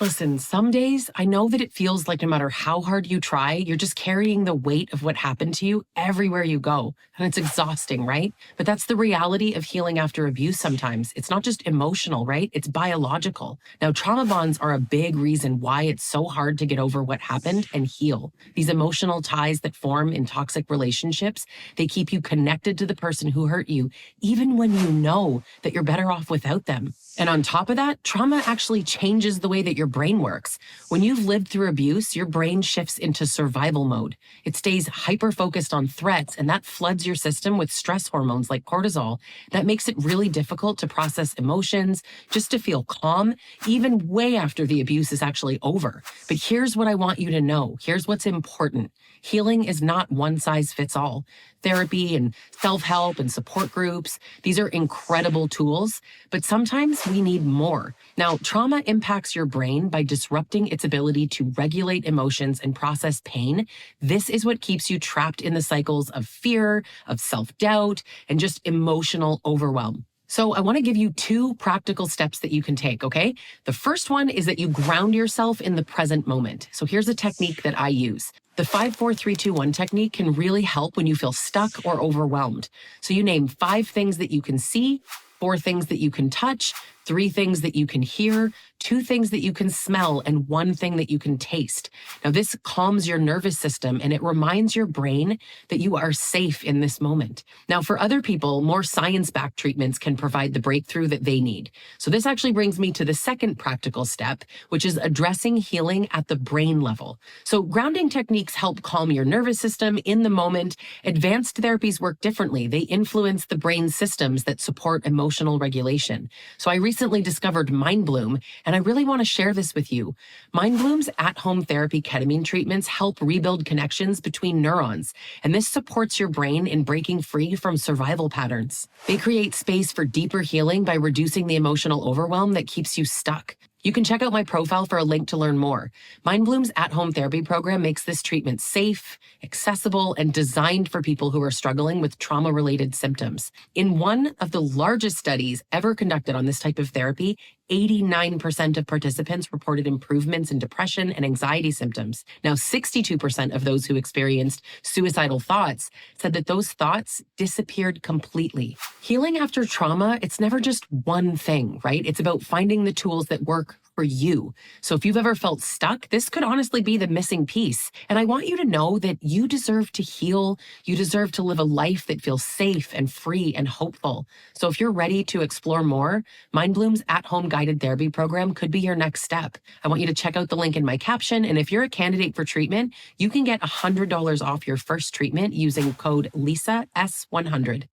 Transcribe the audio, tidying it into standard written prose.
Listen, some days I know that it feels like no matter how hard you try, you're just carrying the weight of what happened to you everywhere you go. And it's exhausting, right? But that's the reality of healing after abuse sometimes. It's not just emotional, right? It's biological. Now, trauma bonds are a big reason why it's so hard to get over what happened and heal. These emotional ties that form in toxic relationships, they keep you connected to the person who hurt you, even when you know that you're better off without them. And on top of that, trauma actually changes the way that your brain works. When you've lived through abuse, your brain shifts into survival mode. It stays hyper-focused on threats, and that floods your system with stress hormones like cortisol. That makes it really difficult to process emotions, just to feel calm, even way after the abuse is actually over. But here's what I want you to know. Here's what's important. Healing is not one size fits all. Therapy and self-help and support groups, these are incredible tools, but sometimes we need more. Now, trauma impacts your brain by disrupting its ability to regulate emotions and process pain. This is what keeps you trapped in the cycles of fear, of self-doubt, and just emotional overwhelm. So I want to give you 2 practical steps that you can take, okay? The first one is that you ground yourself in the present moment. So here's a technique that I use. The 5-4-3-2-1 technique can really help when you feel stuck or overwhelmed. So you name 5 things that you can see, 4 things that you can touch, 3 things that you can hear, 2 things that you can smell, and 1 thing that you can taste. Now, this calms your nervous system and it reminds your brain that you are safe in this moment. Now, for other people, more science-backed treatments can provide the breakthrough that they need. So this actually brings me to the second practical step, which is addressing healing at the brain level. So grounding techniques help calm your nervous system in the moment. Advanced therapies work differently. They influence the brain systems that support emotional regulation. So I recently discovered MindBloom, and I really want to share this with you. MindBloom's at-home therapy ketamine treatments help rebuild connections between neurons, and this supports your brain in breaking free from survival patterns. They create space for deeper healing by reducing the emotional overwhelm that keeps you stuck. You can check out my profile for a link to learn more. MindBloom's at-home therapy program makes this treatment safe, accessible, and designed for people who are struggling with trauma-related symptoms. In one of the largest studies ever conducted on this type of therapy, 89% of participants reported improvements in depression and anxiety symptoms. Now, 62% of those who experienced suicidal thoughts said that those thoughts disappeared completely. Healing after trauma, it's never just one thing, right? It's about finding the tools that work for you. So if you've ever felt stuck, this could honestly be the missing piece. And I want you to know that you deserve to heal. You deserve to live a life that feels safe and free and hopeful. So if you're ready to explore more, MindBloom's at-home guided therapy program could be your next step. I want you to check out the link in my caption. And if you're a candidate for treatment, you can get $100 off your first treatment using code LISA S100.